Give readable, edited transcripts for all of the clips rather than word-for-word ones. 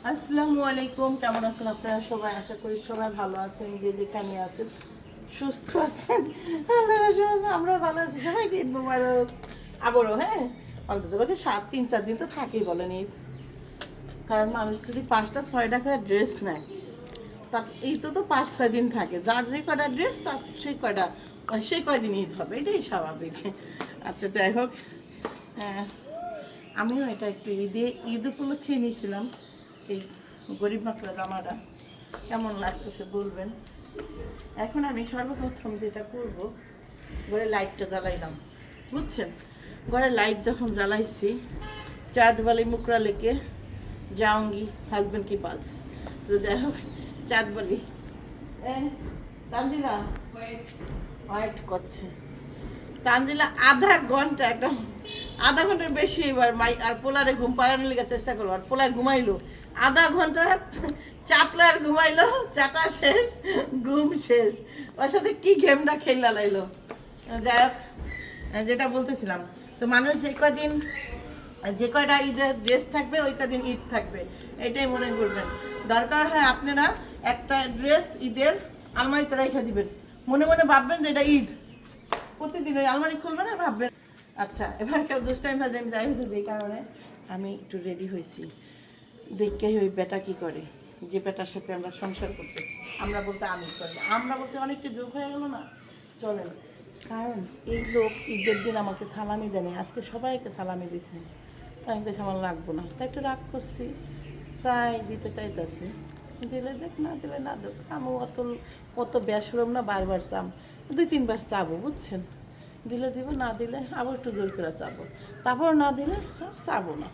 আসসালামু আলাইকুম, কেমন আছেন আপনারা সবাই? আশা করি সবাই ভালো আছেন, যে যেখানে আছেন সুস্থ আছেন। আমরা ভালো আছি। সবাইকে ঈদ মুবারক আবারও। হ্যাঁ, অন্তত পক্ষে 3-4 দিন তো থাকেই বলেন ঈদ। কারণ মানুষ যদি 5টা-6টা করে ড্রেস নেয়, তা ঈদ তো 5-6 দিন থাকে। যার যে কয়টা ড্রেস তার সেই কয়দিন ঈদ হবে, এটাই স্বাভাবিক। আচ্ছা, যাই হোক, আমিও এটা একটু ঈদ উপলক্ষে নিয়েছিলাম এই গরিব বাকলা জামাটা। কেমন লাগতেছে বলবেন। এখন আমি সর্বপ্রথম যেটা করব, ঘরে লাইটটা জ্বালাইলাম, বুঝছেন? ঘরে লাইট যখন জ্বালাইছি, চাঁদ বালি মুকরা লেকে যাওঙ্গি হাজবেন্ড কি পাস। তো যাই হোক, চাঁদ বালি তানজিলা ওয়েট করছে। তানজিলা আধা ঘন্টার বেশি এবার আর পোলারে ঘুম পাড়ানোর লেগে চেষ্টা করলো, আর পোলায় ঘুমাইলো আধা ঘন্টা, চাপলার ঘুমাইলো, চাটা শেষ, ঘুম শেষ। ওর সাথে কি গেমটা খেলা লাইলো। যাই হোক, যেটা বলতেছিলাম, তো মানুষ যে কয়টা ঈদের ড্রেস থাকবে ওই কদিন ঈদ থাকবে, এটাই মনে করবেন। দরকার হয় আপনারা একটা ড্রেস ঈদের আলমারিতে রেখে দিবেন, মনে মনে ভাববেন যে এটা ঈদ। প্রতিদিন ওই আলমারি খুলবেন আর ভাববেন। আচ্ছা, এবার কেউ দুষ্টাইম ভাবে আমি যাই হয়েছে, যে কারণে আমি একটু রেডি হয়েছি। দেখে ওই বেটা কি করে, যে বেটার সাথে আমরা সংসার করতেছি। আমরা বলতে আমরা বলতে অনেকটা যোগ হয়ে গেল না। চলেন, কারণ এই লোক ঈদের দিন আমাকে সালামি দেয়নি, আজকে সবাইকে সালামি দিছে। আমি কাছে আমার লাগবো না, তাই একটু রাগ করছি, তাই দিতে চাইতেছি। দিলে দেখ, না দিলে না দেখ। আমি অত বেসরম না, বারবার চাম, 2-3 বার চাবো, বুঝছেন? দিলে দিব, না দিলে আবার একটু জোর করে চাবো, তারপর না দিলে আর চাবো না,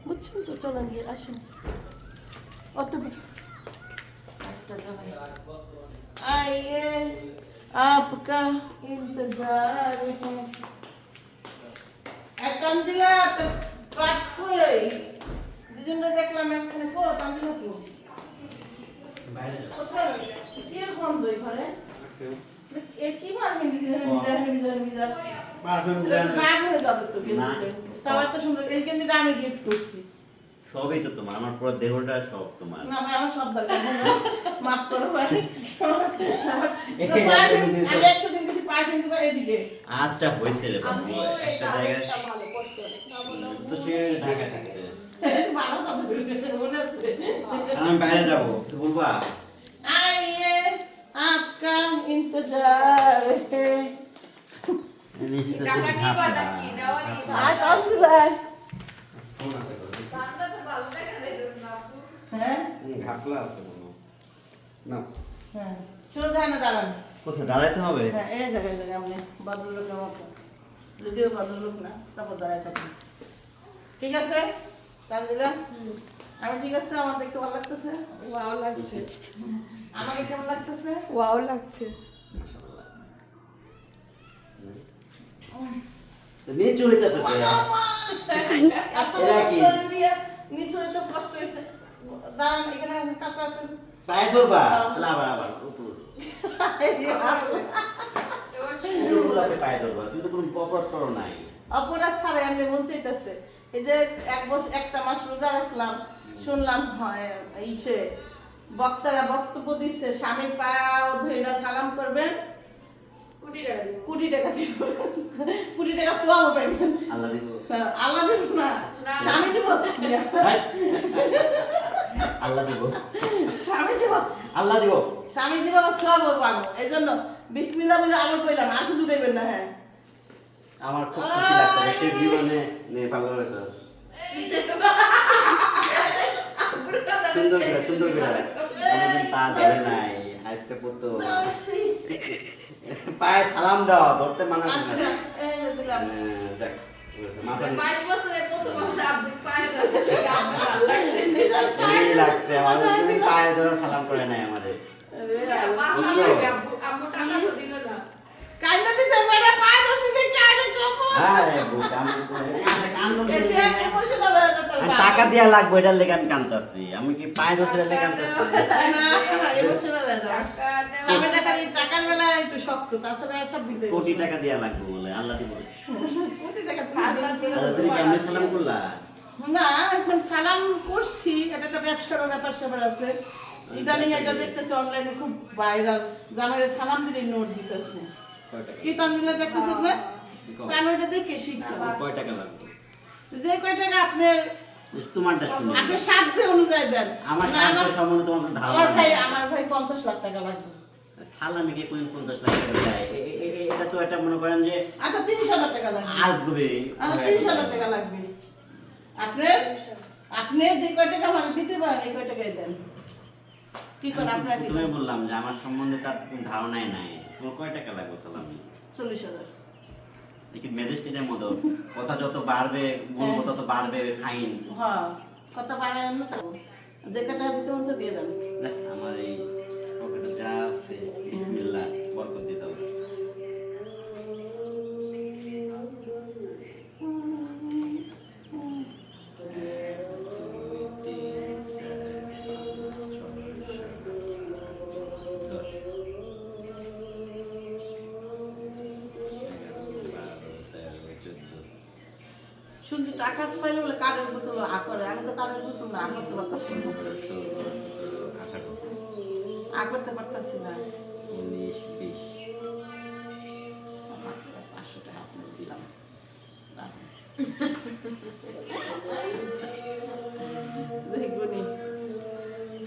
বুঝছেন তো? চলেন গিয়ে আসেন। অত आइए आपका इंतजार है। একদম দিলা কাট কই দুজনটা দেখলাম এখানে। কো তামিলা কো বাইরে কোথায় কি গন্ধ এখানে? এ কি পারফিউম দিলে? ভিজা পারফিউম দিলে দাগ হয়ে যাবে তো। কিন্তু তাও এত সুন্দর এই গেঞ্জিটা আমি গিফট করছি। সবই তো তোমার, আমার পুরো দেহটা সব তোমার। না ভাই, আমার সব দরকার নেই, মাফ করো ভাই। আমি 100 দিন কিছু পারফিউম দিব এদিকে। আচ্ছা হইছে রে বাবু, একটা জায়গায় ভালো করছো তো সে ঢাকা থাকতে। ভালো শব্দ মনে আছে। আমি বাইরে যাব, কিছু বলবা? आइए आपका इंतजार है। টাকা কি বাটা কি দেওয়া নি আজ আসলাই ফোন আছে তো বান্দা তো ভালো দেখা যাইতেছ না আপু। হ্যাঁ ঘাপলা আছে মনে না। হ্যাঁ, সোজা না দাঁড়ান। কোথায় দাঁড়াইতে হবে? হ্যাঁ, এই জায়গায় আপনি ভদ্রলোকের মতো, যদিও ভদ্রলোক না, তারপর দাঁড়ায় থাকুন। ঠিক আছে তানজিলা? আমি ঠিক আছে? আমার দেখতে ভালো লাগতেছে? ওয়াও লাগছে। আমাকে কেমন লাগতেছে? ওয়াও লাগছে। তো নিচু হইতাছে তো। এত এরা কি? কষ্ট দিয়ে নিচে হইতে কষ্ট হয়েছে। দাঁড়ান, এখানে কাছে আসেন। পায়ে ধরবা তাহলে আবার উপর উপরে পায়ে ধরবা, তুমি তো কোনো অপরাধ করো নাই। অপরাধ ছাড়াই আমি মন চাইতেছে। এই যে একটা মাস রোজা রাখলাম, শুনলাম ইসে বক্তারা বক্তব্য দিচ্ছে, স্বামীর পা ধরে সালাম করবেন, কোটি টাকা দিব। কোটি টাকা সোয়াব পাইবেন। আল্লাহ দিব। আল্লাহ দিব না, না। স্বামী দিব। আল্লাহ দিব। স্বামী দিব, আল্লাহ দিব। স্বামী দিব, সোয়াব পাবো। এই জন্য বিসমিল্লাহ বলে আবার কইলাম, আর কিছু উঠাইবেন না। হ্যাঁ, আমার খুব খুশি লাগছে সে জীবনে ভালো লাগতো। সুন্দর করে আমাদের পা ধরে নাই আজকে পড়তো পায়ে সালাম দাও, ধরতে মানা করে না। দেখ মাথা 22 বছরের প্রথম আমরা আব্বু পায়ে ধরে আব্বু ভালো লাগছে। এই লাগছে আমাদের তুমি পায়ে ধরে সালাম করে নাই আমাদের। পাঁচ লাগে আব্বু টাকা তো দিল না। কাইন্দা দিছে বেটা, পায় দছি দেখে আরে কপন। হ্যাঁ বুঝ আমি কান এটা ইমোশনাল হয়ে যেত। টাকা দেয়া লাগবে এটার লেগে আমি কাঁদতাছি। আমি কি পায়ে ধরতে লেগে কাঁদতাছি? না, ইমোশনাল হয়ে যাও। টাকা দেওয়া স্বামীটা খালি টাকার বেলায় একটু শক্ত, তাছাড়া আর সব দিক দিয়ে কোটি টাকা দেয়া লাগবে বলে আল্লাহ দিব। কোটি টাকা তুমি আল্লাহ দিলে দিল। আচ্ছা তুমি কেমনে সালাম করলা? না এখন সালাম করছি, এটা একটা ব্যবসার ব্যাপার স্যাপার আছে। ইদানিং এটা দেখতেছি অনলাইনে খুব ভাইরাল, জামাইয়ের সালাম দিলে নোট দিতেছে। কি তানজিলা দেখতেছিস না? তা আমি ওটা দেখে শিখলাম। কয় টাকা লাগবে? যে কয় টাকা আপনার তোমারটা শুনি। আপনার সাধ্যে অনুযায়ী দেন। আমার না, সাধ্য সম্বন্ধে তোমার কোনো ধারণা নেই। আমার ভাই 50 লাখ টাকা লাগবে। সালামে কে কোন 50 লাখ টাকা দেয়? এটা তো একটা মনে করেন যে আচ্ছা 30,000 টাকা লাগবে। আসবে। আচ্ছা 30,000 টাকা লাগবে। আপনি যে কয় টাকা আমাকে দিতে পারেন এই কয় টাকাই দেন। কি করেন আপনারা? কি তুমি বললাম যে আমার সম্বন্ধে তার কোনো ধারণাই নাই। তোমার কয় টাকা লাগবে সালামি? 40,000। দেখি ম্যাজিস্ট্রেটের মতো কথা যত বাড়বে গুণগত তত বাড়বে ফাইন। হ্যাঁ কত বাড়ায় না তো, যে কয় টাকা দিতে মনে দিয়ে দেন। দেখ আমার এই পকেটে যা আছে বিসমিল্লাহ বরকত দিয়ে যাও। শুনছি টাকা পাইলে বলে কার্ডের বোতল হা করে, আমি তো কার্ডের বোতল না করতে পারতাছি না, করতে পারতাছি না। 19-20 500 টাকা আপনাকে দিলাম। দেখুনি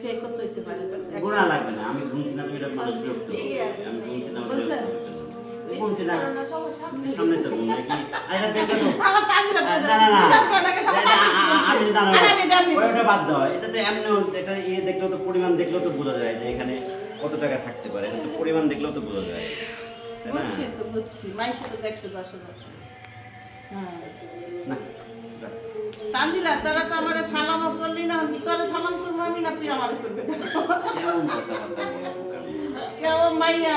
ফেক করতে হইতে পারে। গুণা লাগবে না, আমি গুনছি না, তুমি এটা মানুষ বিরক্ত হবে। আমি গুনছি না, বলছেন? গুনছি না, সামনে তো গুণ নাকি? আর এটা দেখলে তো আমার তানজিলা না, বলছে, না, না, বিশ্বাস করে নাকি সবাই এটা আমি জানো আরে আমি এটা আমি ওটা বাদ দাও। এটা তো এমনিও এটা দেখলেও তো পরিমাণ দেখলেও তো বোঝা যায় যে এখানে কত টাকা থাকতে পারে। এটা তো পরিমাণ দেখলেও তো বোঝা যায়, তাই না? বুঝছি মাইশা তো দেখছে 10,000। হ্যাঁ না রাখ। তানজিলা তোরা তো আমার সালামও করলি না, আমি তোরা সালাম করবো আমি না তুই আমার করবে কেমন কথাবার্তা বলো বোকার মতো। কেউ মাইয়া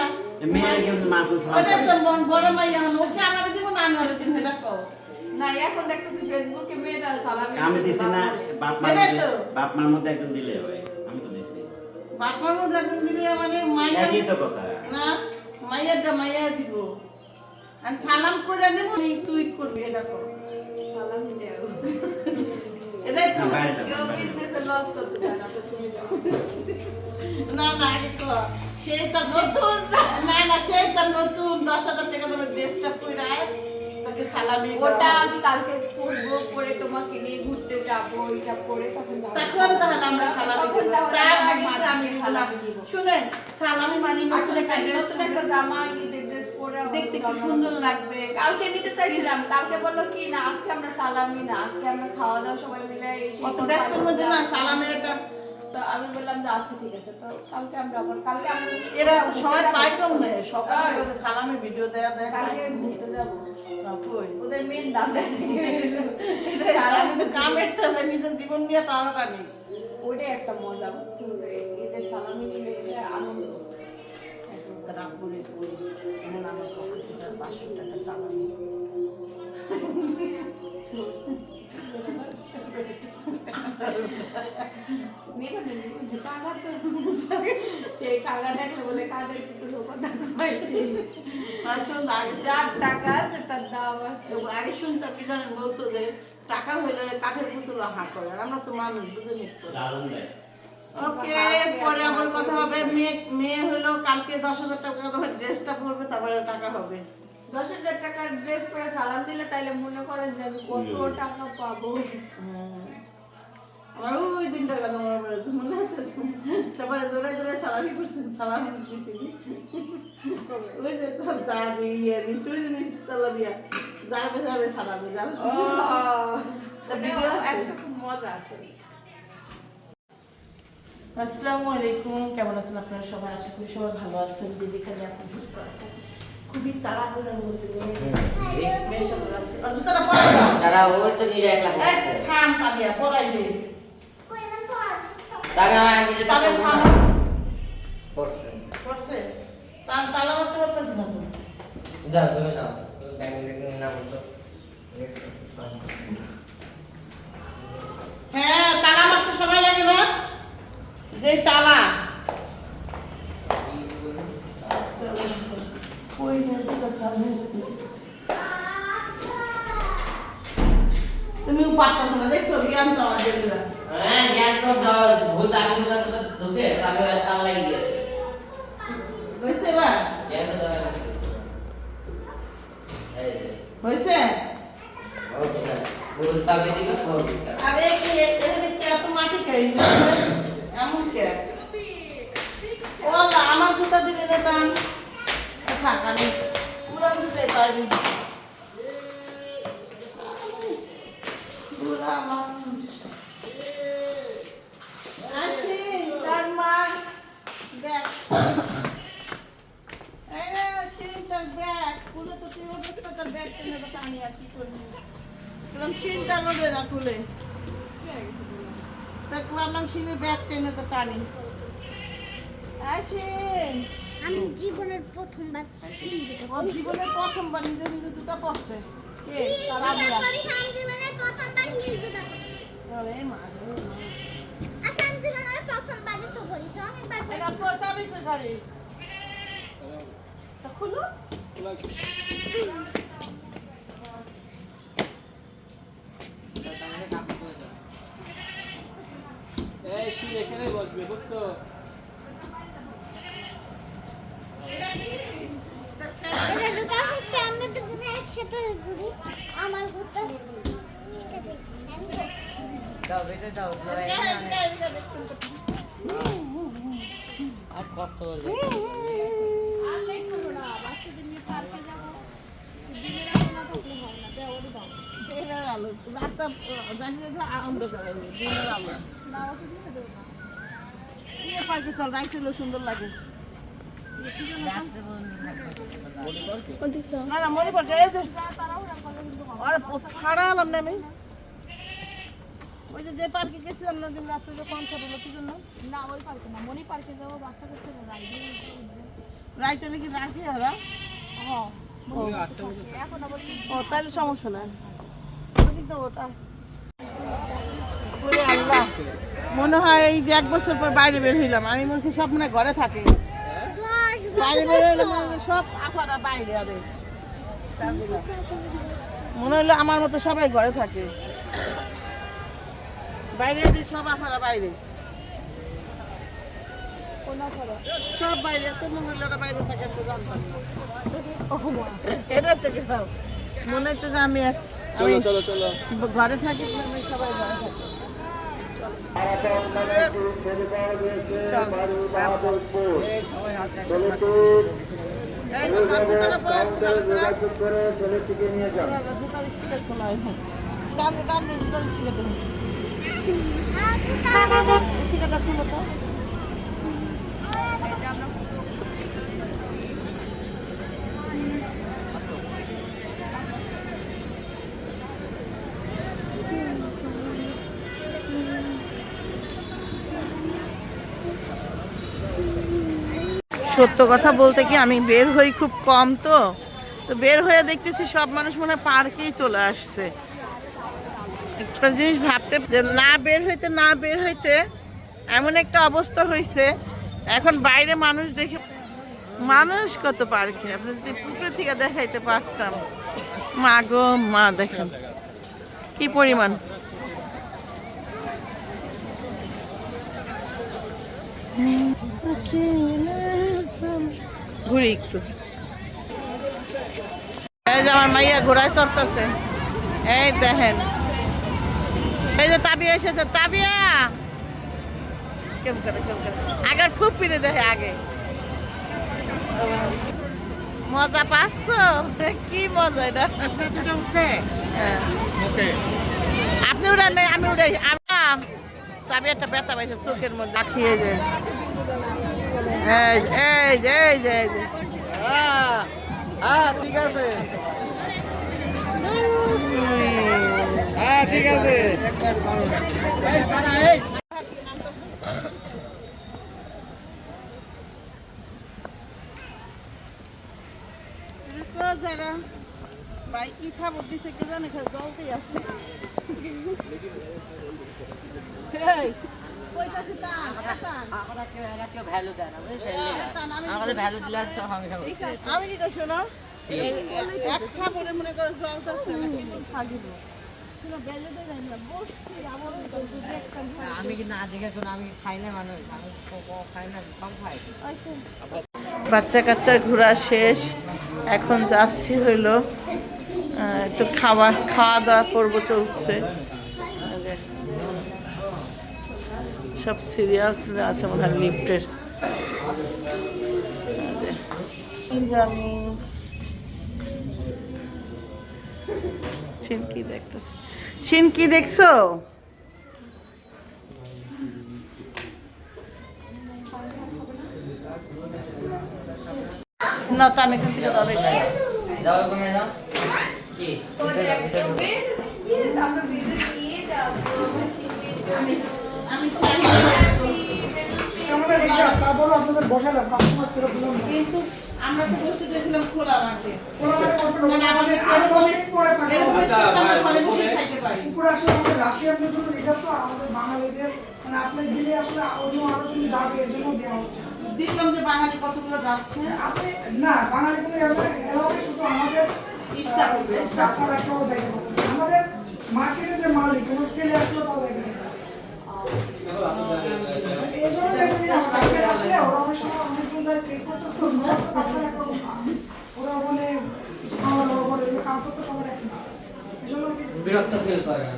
মেয়েরা কেউ মা কোন সালাম ওটা করে? তো বড় মাইয়া হলো, ওকে আমার দিব না আমি ওর দিব, এটা কও। না এখন দেখতেছি ফেসবুকে মেয়েরা সালামি আমি দিছি না, বাপ মার এটাই মধ্যে তো। বাপ মার মধ্যে একজন দিলে হয়। আমি তো দিছি। বাপমার মধ্যে একদিন দিলে মানে মাইয়া একই তো কথা। না, মাইয়াটা মাইয়া দিব আর সালাম করে দেবো তুই করবি, এটা কও। সালামি দেও। এটাই তো। না, বাইরে যাও, কেউ বাইরে যাও। বিজনেসে লস করতে চায় না, তো তুমি দাও। না না আগে তো সেই তার নতুন না সেই তার নতুন 10,000 টাকা তোমার ড্রেসটা পরে তাকে সালামি দাও। ওটা আমি কালকে পরবো, পরে তোমাকে নিয়ে ঘুরতে যাবো, এটা পরে তখন দাও। তখন তাহলে আমরা সালামি তখন দিব। তাহলে তার আমরা আগে তো আমি মাকে সালামি সালামি দিব। দিব। শুনেন সালামি মানে নতুন আসলে একটা ড্রেস নতুন একটা জামা ঈদের ড্রেস পরে আমার দেখতে কি জামা সুন্দর লাগবে। কালকে নিতে চাইছিলাম, কালকে বললো কি না আজকে আমরা সালামি না, আজকে আমরা খাওয়া দাওয়া সবাই মিলে এই সেই কত করবো, ব্যস্তর মধ্যে না সালামের একটা তো আমি বললাম যে আচ্ছা ঠিক আছে, তো কালকে আমরা আবার কালকে আমি এরা সবাই পায় কম নেই, সকাল সকাল সালামি ভিডিও দেয়া দেয় কালকে ঘুরতে যাবো, কই ওদের মেন দাদা আমি তো কামের টাইমে নিজের জীবন নিয়ে তাড়াটা নেই। ওইটাই একটা মজা, বুঝছো যে এদের সালামি নিলে এটা আনন্দ। তারা বলে বলি এমন আমার পক্ষ থেকে 500 টাকা সালামি। নেবে না, নেবে না, টাকা তো সেই টাকা দেখলে বলে কার্ডের ভিতরে কথা পাইছে, আসলে আগে যার টাকা আছে তার দাম আছে। আগে শুনতাম কি জানেন বলতো যে টাকা হইলে কাঠের পুতুল হা করে, আর আমরা তো মানুষ বুঝে নিত। দারুণ দেয়। ওকে পরে আবার কথা হবে। মেয়ে হলো কালকে 10,000 টাকা তোমার ড্রেসটা পরবে, তারপরে টাকা হবে। 10,000 টাকার ড্রেস পরে সালাম দিলে তাইলে মনে করেন যে আমি কত টাকা পাবো। আমার ওই দিনটার কথা মনে পড়ে, মনে আছে সবাই দৌড়াই দৌড়াই সালামি করছেন, সালাম দিছি ওই যে তোর দাদি ইয়ে নিচে ওই যে নিচে তলা দিয়া যাবে যাবে সালামে যাবে। ভিডিও আছে। একটা খুব মজা আসে। আসসালামু আলাইকুম, কেমন আছেন আপনারা সবাই? আশা করি সবাই ভালো আছেন। দিদি খালি আছেন সুস্থ আছেন, খুবই তাড়াহুড়োর মধ্যে মেয়ের সাথে আছে। আর জুতাটা পরাই দাও। তারা ওই তো নিয়ে একলা এই থাম তাবিয়া পরাই দে। তারা নিজে তবে থাম করছে করছে তার তালা মারতে পারতেছ না তুমি। দাও তুমি নাও ব্যাংকের নাম তো হ্যাঁ তালা মারতে সময় লাগে না, যে তালা ওই তুমি পারতাছে না, দেখছো জ্ঞান তো আমার দেখলা। হ্যাঁ জ্ঞান তো ভূত আগে ভূত আসলে ঢুকে আমি তার লাগি গেছে হয়েছে এবার? জ্ঞান তো দেওয়া গেছে এই হয়েছে? ওকে না ভূত সামনে দিকে ভূত আরে কি এখানে কি এত মাটি খাই এমন কে? ওলা আমার জুতা দিলে নিতাম। থাক আমি পুরো জুতাই পাইনি। পুরা মানুষ। আসি, তার মার ব্যাগ। এই রে, আসি, তার ব্যাগ। খুলে তো তুই ওর তো তার ব্যাগ টেনে তো টানি আর কি করবি? বললাম চিন্তা করে না খুলে। তাকে ভাবলাম সিনের ব্যাগ টেনে তো টানি। আসি। আমি জীবনের প্রথমবার ওর জীবনের প্রথমবার নিজে নিজে জুতা পরছে। কে? তার আমি আব্বা। জীবনের প্রথমবার হিল জুতা পরি। ওরে মা গো। আর আমি জীবনের প্রথমবার তো পরি। অনেকবার এটা কোসাবি কই গাড়ি? তা খুলো। এই শিল এখানে বসবে বুঝছো? এটা জুতা হচ্ছে আমরা দুজনে একসাথে ঘুরি। আমার ঘুরতে দাও বেটা দাও আর কত বলে আর লেট করো না, বাচ্চাদের নিয়ে পার্কে যাবো। দিনের আলো না থাকলে হয় না, যাও ওটা দাও। দিনের আলো রাস্তা জানিয়ে যে অন্ধকার হবে, দিনের আলো না ওটা দিয়ে দেবো না। ইয়ে পার্কে চল রাইছিল সুন্দর লাগে। না না মনে পড়ছে এই যে তাড়াহুড়া করলে কিন্তু হবে আর ফাড়া আলাম না আমি ওই যে পার্কে গেছিলাম না দিন রাত্রে যে কনসার্ট হলো কি জন্য না। ওই পার্কে না, মনি পার্কে যাবো, বাচ্চা কাচ্চা রাইডে। রাইতে নাকি রাখি ওরা হ্যাঁ এখন আবার ও তাহলে সমস্যা নাই কিন্তু ওটা করে আল্লাহ মনে হয় এই যে 1 বছর পর বাইরে বের হইলাম আমি মনে হচ্ছে সব মনে হয় ঘরে থাকে বাইরে বের হইলে মনে হয় সব আপারা বাইরে আরে মনে হইলো আমার মতো সবাই ঘরে থাকে বাইরে দিয়ে সব আপারা বাইরে সব বাইরে তো মনে হইলো ওরা বাইরে থাকে তো জানতাম না এটা থেকে সব মনে হচ্ছে যে আমি চলো চলো চলো ঘরে থাকি আমি সবাই ঘরে থাকি এই জুতাটা পরে জুতার স্টিকার খোলা হয় দাম দিয়ে জুতার স্টিকার দেবো স্টিকারটা খুলো তো সত্য কথা বলতে কি আমি বের হই খুব কম তো বের হয়ে দেখতেছি সব মানুষ মনে হয় পার্কেই চলে আসছে একটা জিনিস ভাবতে যে না বের হইতে এমন একটা অবস্থা হয়েছে এখন বাইরে মানুষ দেখে মানুষ কত পার্কে আপনি যদি পুকুরে থেকে দেখাইতে পারতাম মা গো মা দেখেন কি পরিমাণ ঘুরি একটু এই যে আমার মাইয়া ঘোড়ায় চড়তেছে এই দেখেন এই যে তাবিয়া এসেছে তাবিয়া কেমন করে আগের খুব পিনে দেখে আগে মজা পাচ্ছ কি মজা এটা হ্যাঁ। আপনি উড়ান নাই আমি উড়াই তাবিয়া একটা ব্যথা পাইছে চোখের মধ্যে রাখিয়ে যায় এই যে ঠিক আছে হ্যাঁ ঠিক আছে যারা ভাই কি খাবার দিছে কে জানে খালি জলতেই আছে এই কইতাছি তা ভ্যালু দেয় না আমাদের ভ্যালু দিলে সঙ্গে সঙ্গে আমি কি শোনো এক খাবারে মনে করো জল থাকছে না কিন্তু থাকিব আমি কি না জিজ্ঞেস করুন, আমি খাই না মানুষ, আমি খাই না, কম খাই। বাচ্চা কাচ্চার ঘোরা শেষ, এখন যাচ্ছি হইলো একটু খাওয়া দাওয়া করবো, চলছে সব সিরিয়াস আছে মনে হয় লিফটের। কি দেখতেছ? শিন কি দেখছো? না তা না, কিন্তু যাও ওখানে যাও। কি? আমি চাই কিন্তু আমরা তো বসতে চেয়েছিলাম খোলা মাঠে, মানে আমাদের ঘরে বসে খাইতে পারি। উপরে আসলে আমাদের রাশিয়ানদের জন্য রিজার্ভ, তো আমাদের বাঙালিদের মানে আপনি দিলে আসলে অন্য আরো জন্য যাবে, এর জন্য দেওয়া হচ্ছে। দেখলাম যে বাঙালি কতগুলো যাচ্ছে। আপনি না বাঙালি কোনো এলাকায় শুধু আমাদের স্টাফ ছাড়া কেউ যাইতে পারতেছে। আমাদের মার্কেটে যে মালিক ওনার সেলে আসলে তাও যাইতে পারতেছে। এই জন্য রাশিয়া আসলে ওরা অনেক সময় অনেকজন যায় সেল করতেছে, তো সবাই তো বাচ্চারা একরকম না, ওরা মানে খাওয়া দাওয়া করে কালচার তো সবার এক না, এই জন্য বিরক্ত ফিল করে না।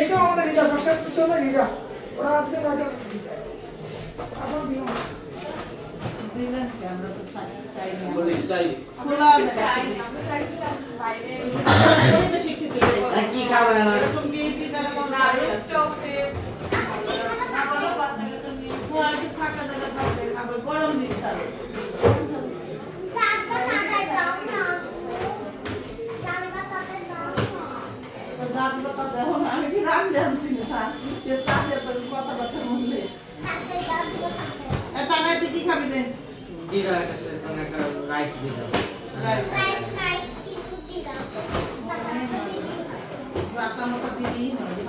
এটাও আমাদের রিজার্ভ, ব্যবসার জন্য রিজার্ভ। ওরা আসবে নয়টা আবার দিও দিলেন কি, আমরা তো চাই না। চাই খোলা চাই না, আমরা চাইছিলাম বাইরে পরিবেশে খেতে চাই। আর কি খাবে? এরকম বিএপি যারা কোনো না বাড়ি আছে, চোখে না বলো বাচ্চাদের নিয়ে একটু ফাঁকা জায়গা থাকবে, খাবে, গরম দিচ্ছে আরো। তো জাতি কথা দেখো না, আমি কি রাগ জানছি না, যে তাকে তোর কথাবার্তার মধ্যে। তা নাই, তুই কি খাবি রে? দিয়ে দাও একটা মানে একটা রাইস দিয়ে দাও। রাতা মতো দিলেই হয়।